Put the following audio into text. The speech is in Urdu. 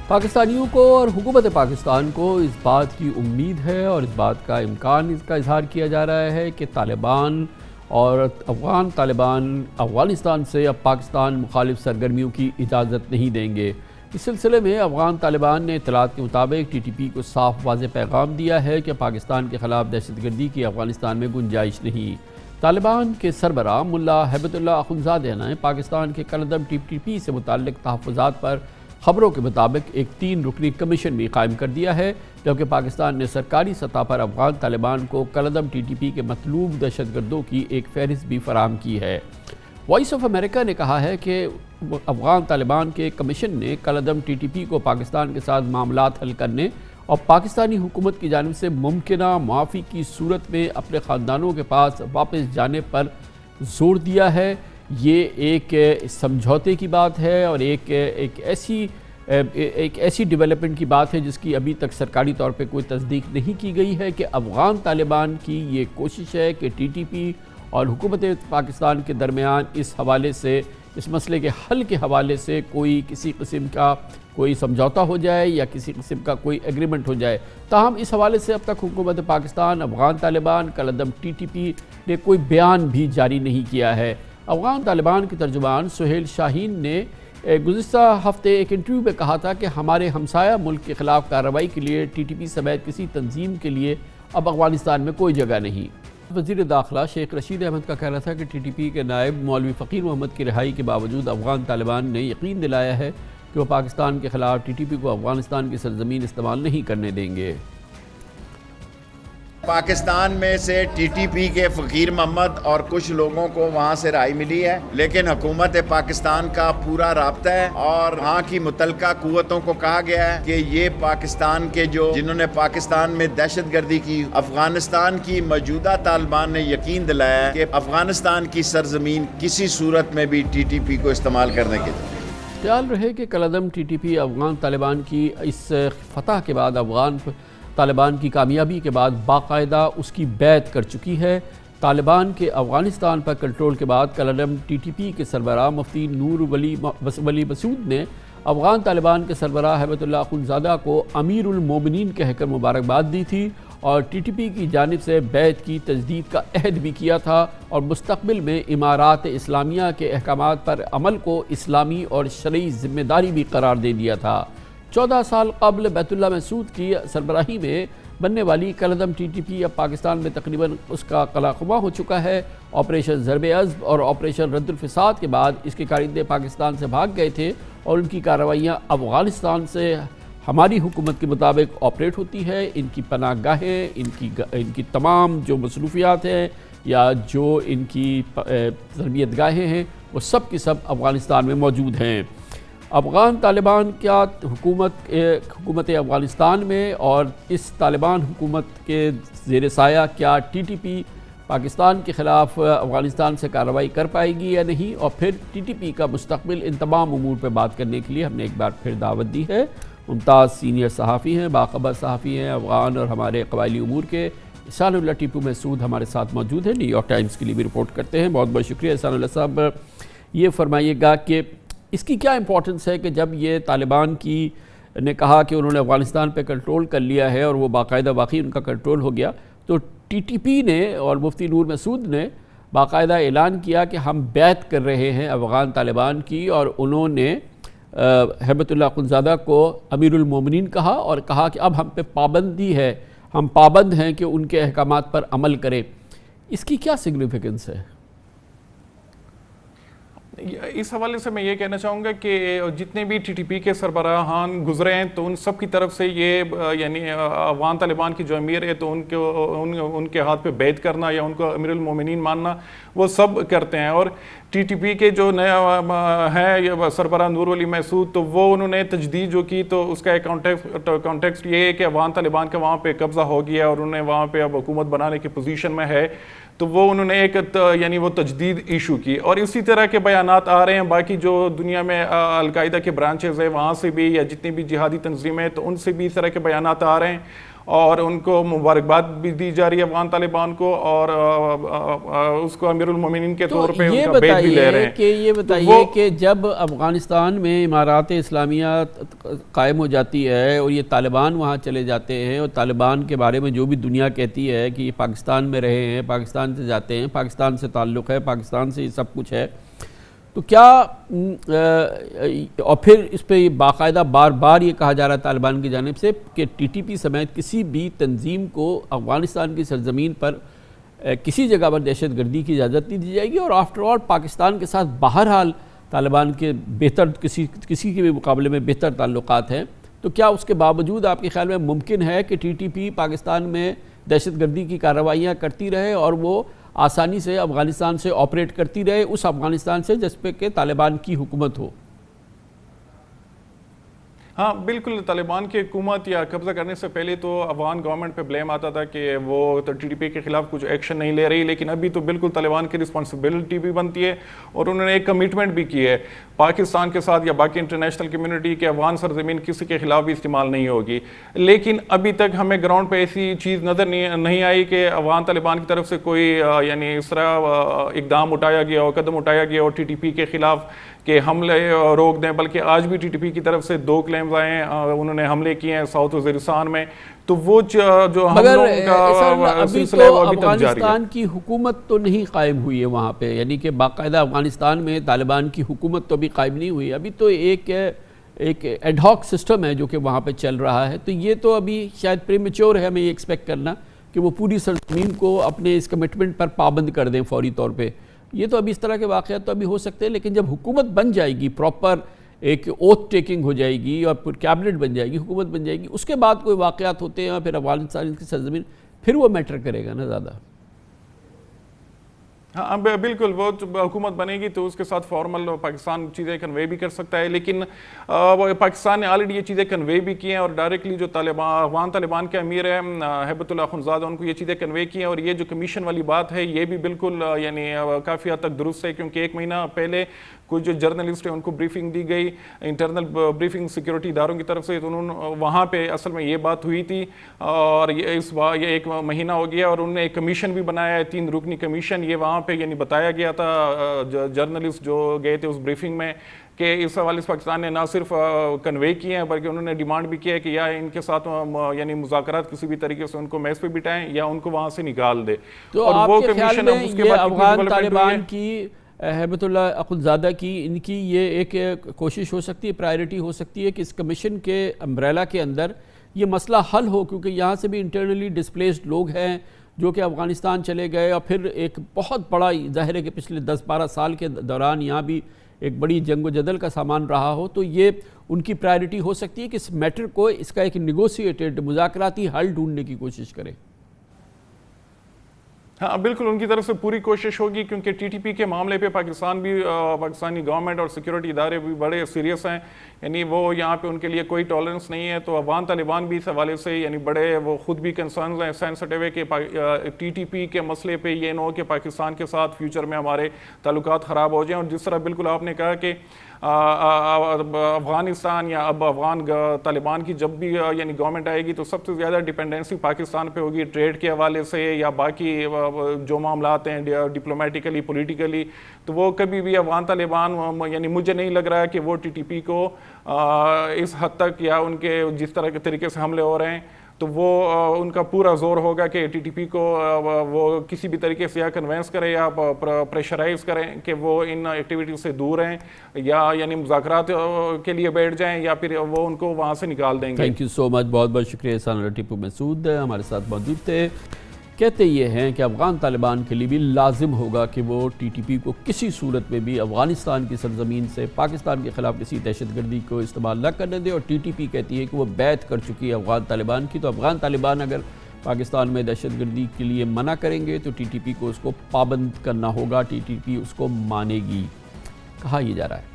پاکستانیوں کو اور حکومت پاکستان کو اس بات کی امید ہے اور اس بات کا امکان اس کا اظہار کیا جا رہا ہے کہ طالبان اور افغان طالبان افغانستان سے اب پاکستان مخالف سرگرمیوں کی اجازت نہیں دیں گے۔ اس سلسلے میں افغان طالبان نے اطلاعات کے مطابق ٹی ٹی پی کو صاف واضح پیغام دیا ہے کہ پاکستان کے خلاف دہشت گردی کی افغانستان میں گنجائش نہیں۔ طالبان کے سربراہ ملا ہیبت اللہ اخندزادہ نے پاکستان کے کالعدم ٹی ٹی پی سے متعلق تحفظات پر خبروں کے مطابق ایک 3 رکنی کمیشن بھی قائم کر دیا ہے، جبکہ پاکستان نے سرکاری سطح پر افغان طالبان کو کالعدم ٹی ٹی پی کے مطلوب دہشت گردوں کی ایک فہرست بھی فراہم کی ہے۔ وائس آف امریکہ نے کہا ہے کہ افغان طالبان کے کمیشن نے کالعدم ٹی ٹی پی کو پاکستان کے ساتھ معاملات حل کرنے اور پاکستانی حکومت کی جانب سے ممکنہ معافی کی صورت میں اپنے خاندانوں کے پاس واپس جانے پر زور دیا ہے۔ یہ ایک سمجھوتے کی بات ہے اور ایک ایسی ڈیولپمنٹ کی بات ہے جس کی ابھی تک سرکاری طور پہ کوئی تصدیق نہیں کی گئی ہے کہ افغان طالبان کی یہ کوشش ہے کہ ٹی ٹی پی اور حکومت پاکستان کے درمیان اس حوالے سے اس مسئلے کے حل کے حوالے سے کسی قسم کا کوئی سمجھوتا ہو جائے یا کسی قسم کا کوئی ایگریمنٹ ہو جائے۔ تاہم اس حوالے سے اب تک حکومت پاکستان افغان طالبان کالعدم ٹی ٹی پی نے کوئی بیان بھی جاری نہیں کیا ہے۔ افغان طالبان کے ترجمان سہیل شاہین نے گزشتہ ہفتے ایک انٹرویو میں کہا تھا کہ ہمارے ہمسایہ ملک کے خلاف کارروائی کے لیے ٹی ٹی پی سمیت کسی تنظیم کے لیے اب افغانستان میں کوئی جگہ نہیں۔ وزیر داخلہ شیخ رشید احمد کا کہنا تھا کہ ٹی ٹی پی کے نائب مولوی فقیر محمد کی رہائی کے باوجود افغان طالبان نے یقین دلایا ہے کہ وہ پاکستان کے خلاف ٹی ٹی پی کو افغانستان کی سرزمین استعمال نہیں کرنے دیں گے۔ پاکستان میں سے ٹی ٹی پی کے فقیر محمد اور کچھ لوگوں کو وہاں سے رہائی ملی ہے، لیکن حکومت پاکستان کا پورا رابطہ ہے اور وہاں کی متعلقہ قوتوں کو کہا گیا ہے کہ یہ پاکستان کے جنہوں نے پاکستان میں دہشت گردی کی، افغانستان کی موجودہ طالبان نے یقین دلایا ہے کہ افغانستان کی سرزمین کسی صورت میں بھی ٹی ٹی پی کو استعمال کرنے کے خیال رہے کہ کالعدم T T P Afghan Taliban کی اس فتح کے بعد افغان طالبان کی کامیابی کے بعد باقاعدہ اس کی بیعت کر چکی ہے۔ طالبان کے افغانستان پر کنٹرول کے بعد کالعدم ٹی ٹی پی کے سربراہ مفتی نور ولی مسعود نے افغان طالبان کے سربراہ ہیبت اللہ اخندزادہ کو امیر المومنین کہہ کر مبارکباد دی تھی اور ٹی ٹی پی کی جانب سے بیعت کی تجدید کا عہد بھی کیا تھا اور مستقبل میں امارات اسلامیہ کے احکامات پر عمل کو اسلامی اور شرعی ذمہ داری بھی قرار دے دیا تھا۔ 14 سال قبل بیت اللہ محسود کی سربراہی میں بننے والی کالعدم ٹی ٹی پی اب پاکستان میں تقریباً اس کا قلع خواہ ہو چکا ہے۔ آپریشن ضرب عضب اور آپریشن رد الفساد کے بعد اس کے کارندے پاکستان سے بھاگ گئے تھے اور ان کی کارروائیاں افغانستان سے ہماری حکومت کے مطابق آپریٹ ہوتی ہے۔ ان کی پناہ گاہیں، ان کی تمام جو مصروفیات ہیں یا جو ان کی تربیت گاہیں ہیں وہ سب کی سب افغانستان میں موجود ہیں۔ افغان طالبان کیا حکومت افغانستان میں اور اس طالبان حکومت کے زیر سایہ کیا ٹی ٹی پی پاکستان کے خلاف افغانستان سے کارروائی کر پائے گی یا نہیں، اور پھر ٹی ٹی پی کا مستقبل، ان تمام امور پہ بات کرنے کے لیے ہم نے ایک بار پھر دعوت دی ہے۔ ممتاز سینئر صحافی ہیں، باخبر صحافی ہیں، افغان اور ہمارے قبائلی امور کے احسان اللہ ٹیپو محسود ہمارے ساتھ موجود ہیں، نیو یارک ٹائمز کے لیے بھی رپورٹ کرتے ہیں۔ بہت بہت شکریہ احسان اللہ صاحب۔ یہ فرمائیے گا کہ اس کی کیا امپورٹنس ہے کہ جب یہ طالبان کی نے کہا کہ انہوں نے افغانستان پہ کنٹرول کر لیا ہے اور وہ باقاعدہ واقعی ان کا کنٹرول ہو گیا، تو ٹی ٹی پی نے اور مفتی نور مسعود نے باقاعدہ اعلان کیا کہ ہم بیعت کر رہے ہیں افغان طالبان کی، اور انہوں نے ہیبت اللہ اخندزادہ کو امیر المومنین کہا اور کہا کہ اب ہم پہ پابندی ہے، ہم پابند ہیں کہ ان کے احکامات پر عمل کریں۔ اس کی کیا سگنیفیکنس ہے؟ اس حوالے سے میں یہ کہنا چاہوں گا کہ جتنے بھی ٹی ٹی پی کے سربراہان گزرے ہیں تو ان سب کی طرف سے یہ یعنی افغان طالبان کی جو امیر ہے تو ان کے ہاتھ پہ بیعت کرنا یا ان کو امیر المومنین ماننا وہ سب کرتے ہیں، اور ٹی ٹی پی کے جو نیا ہے سربراہ نور ولی مسعود تو وہ انہوں نے تجدید جو کی تو اس کا ایک کانٹیکسٹ یہ ہے کہ افغان طالبان کا وہاں پہ قبضہ ہو گیا اور انہوں نے وہاں پہ اب حکومت بنانے کی پوزیشن میں ہے، تو وہ انہوں نے ایک یعنی وہ تجدید ایشو کی، اور اسی طرح کے بیانات آ رہے ہیں باقی جو دنیا میں القاعدہ کے برانچز ہیں وہاں سے بھی یا جتنی بھی جہادی تنظیمیں ہیں تو ان سے بھی اس طرح کے بیانات آ رہے ہیں، اور ان کو مبارکباد بھی دی جا رہی ہے افغان طالبان کو، اور اس کو امیر المومنین کے طور پہ ان کا بیت بھی لے رہے ہیں۔ یہ بتائیے کہ جب افغانستان میں امارات اسلامیہ قائم ہو جاتی ہے اور یہ طالبان وہاں چلے جاتے ہیں، اور طالبان کے بارے میں جو بھی دنیا کہتی ہے کہ یہ پاکستان میں رہے ہیں، پاکستان سے جاتے ہیں، پاکستان سے تعلق ہے، پاکستان سے یہ سب کچھ ہے، تو کیا اور پھر اس پہ باقاعدہ بار بار یہ کہا جا رہا ہے طالبان کی جانب سے کہ ٹی ٹی پی سمیت کسی بھی تنظیم کو افغانستان کی سرزمین پر کسی جگہ پر دہشت گردی کی اجازت نہیں دی جائے گی، اور آفٹر آل پاکستان کے ساتھ بہرحال طالبان کے بہتر کسی کے بھی مقابلے میں بہتر تعلقات ہیں، تو کیا اس کے باوجود آپ کے خیال میں ممکن ہے کہ ٹی ٹی پی پاکستان میں دہشت گردی کی کارروائیاں کرتی رہے اور وہ آسانی سے افغانستان سے آپریٹ کرتی رہے، اس افغانستان سے جس پہ کہ طالبان کی حکومت ہو؟ ہاں بالکل، طالبان کی حکومت یا قبضہ کرنے سے پہلے تو افغان گورنمنٹ پہ بلیم آتا تھا کہ وہ ٹی ٹی پی کے خلاف کچھ ایکشن نہیں لے رہی، لیکن ابھی تو بالکل طالبان کی رسپانسبلٹی بھی بنتی ہے، اور انہوں نے ایک کمٹمنٹ بھی کی ہے پاکستان کے ساتھ یا باقی انٹرنیشنل کمیونٹی کے افغان سرزمین کسی کے خلاف بھی استعمال نہیں ہوگی، لیکن ابھی تک ہمیں گراؤنڈ پہ ایسی چیز نظر نہیں آئی کہ افغان طالبان کی طرف سے کوئی یعنی اس طرح اقدام اٹھایا گیا ہو، قدم اٹھایا گیا ہو ٹی ٹی پی کے خلاف کہ حملے روک دیں، بلکہ آج بھی ٹی ٹی پی کی طرف سے 2 کلیمز آئے ہیں، انہوں نے حملے کیے ہیں ساؤتھ وزیرستان میں، تو وہ جو حملوں کا سلسلہ ہے وہ ابھی تک جاری ہے۔ افغانستان کی حکومت تو نہیں قائم ہوئی ہے وہاں پہ، یعنی کہ باقاعدہ افغانستان میں طالبان کی حکومت تو ابھی قائم نہیں ہوئی، ابھی تو ایک ایڈ ہاک سسٹم ہے جو کہ وہاں پہ چل رہا ہے، تو یہ تو ابھی شاید پریمیچور ہے ہمیں یہ ایکسپیکٹ کرنا کہ وہ پوری سرزمین کو اپنے اس کمٹمنٹ پر پابند کر دیں فوری طور پہ۔ یہ تو ابھی اس طرح کے واقعات تو ابھی ہو سکتے ہیں، لیکن جب حکومت بن جائے گی، پراپر ایک اوتھ ٹیکنگ ہو جائے گی اور پھر کیبنٹ بن جائے گی، حکومت بن جائے گی، اس کے بعد کوئی واقعات ہوتے ہیں اور پھر افغانستان کی سرزمین پھر وہ میٹر کرے گا نا زیادہ۔ ہاں بالکل، وہ حکومت بنے گی تو اس کے ساتھ فارمل پاکستان چیزیں کنوے بھی کر سکتا ہے، لیکن پاکستان نے آلریڈی یہ چیزیں کنوے بھی کی ہیں، اور ڈائریکٹلی جو افغان طالبان کے امیر ہیں ہیبت اللہ اخندزادہ، ان کو یہ چیزیں کنوے کی ہیں، اور یہ جو کمیشن والی بات ہے یہ بھی بالکل یعنی کافی حد تک درست ہے، کیونکہ 1 مہینہ پہلے کچھ جو جرنلسٹ ہیں ان کو بریفنگ دی گئی انٹرنل بریفنگ سیکیورٹی اداروں کی طرف سے، تو وہاں پہ اصل میں یہ بات ہوئی تھی، اور یہ 1 مہینہ ہو گیا، اور انہوں نے ایک کمیشن بھی بنایا ہے 3 رکنی کمیشن، یہ وہاں پہ یعنی بتایا گیا تھا جرنلسٹ جو گئے تھے اس بریفنگ میں کہ اس حوالے سے پاکستان نے نہ صرف کنوے کیے ہیں بلکہ انہوں نے ڈیمانڈ بھی کیا ہے کہ یا ان کے ساتھ یعنی مذاکرات کسی بھی طریقے سے ان کو میز پہ بٹھائیں یا ان کو وہاں سے نکال دے۔ تو آپ کے خیال میں یہ افغان طالبان کی ہیبت اللہ اخندزادہ کی ان کی یہ ایک کوشش ہو سکتی ہے، پرائرٹی ہو سکتی ہے کہ اس کمیشن کے امبریلا کے اندر یہ مسئلہ حل ہو، کیونکہ یہاں سے بھی انٹرنلی ڈسپلیسڈ لوگ ہیں جو کہ افغانستان چلے گئے، اور پھر ایک بہت بڑا ظاہر ہے کہ پچھلے 10-12 سال کے دوران یہاں بھی ایک بڑی جنگ و جدل کا سامان رہا ہو، تو یہ ان کی پرائرٹی ہو سکتی ہے کہ اس میٹر کو اس کا ایک نیگوسیٹڈ مذاکراتی حل ڈھونڈنے کی کوشش کریں۔ ہاں بالکل، ان کی طرف سے پوری کوشش ہوگی، کیونکہ ٹی ٹی پی کے معاملے پہ پاکستانی گورنمنٹ اور سیکیورٹی ادارے بھی بڑے سیریس ہیں، یعنی وہ یہاں پہ ان کے لیے کوئی ٹالرنس نہیں ہے، تو افغان طالبان بھی اس حوالے سے یعنی بڑے وہ خود بھی کنسرنز ہیں، سینسٹیو ہے کہ ٹی ٹی پی کے مسئلے پہ یہ نہ ہو کہ پاکستان کے ساتھ فیوچر میں ہمارے تعلقات خراب ہو جائیں، اور جس طرح بالکل آپ نے کہا کہ افغانستان یا اب افغان طالبان کی جب بھی یعنی گورنمنٹ آئے گی تو سب سے زیادہ ڈیپینڈنسی پاکستان پہ ہوگی، ٹریڈ کے حوالے سے یا باقی جو معاملات ہیں ڈپلومیٹیکلی پولیٹیکلی، تو وہ کبھی بھی افغان طالبان یعنی مجھے نہیں لگ رہا ہے کہ وہ ٹی ٹی پی کو اس حد تک یا ان کے جس طرح کے طریقے سے حملے ہو رہے ہیں تو وہ ان کا پورا زور ہوگا کہ ٹی ٹی پی کو وہ کسی بھی طریقے سے یا کنوینس کرے یا پریشرائز کریں کہ وہ ان ایکٹیویٹیز سے دور ہیں، یا یعنی مذاکرات کے لیے بیٹھ جائیں، یا پھر وہ ان کو وہاں سے نکال دیں گے۔ تھینک یو سو مچ، بہت بہت شکریہ۔ احسان اللہ ٹیپو مسعود ہمارے ساتھ موجود تھے۔ کہتے یہ ہیں کہ افغان طالبان کے لیے بھی لازم ہوگا کہ وہ ٹی ٹی پی کو کسی صورت میں بھی افغانستان کی سرزمین سے پاکستان کے خلاف کسی دہشت گردی کو استعمال نہ کرنے دے، اور ٹی ٹی پی کہتی ہے کہ وہ بیعت کر چکی ہے افغان طالبان کی، تو افغان طالبان اگر پاکستان میں دہشت گردی کے لیے منع کریں گے تو ٹی ٹی پی کو اس کو پابند کرنا ہوگا، ٹی ٹی پی اس کو مانے گی، کہا یہ جا رہا ہے۔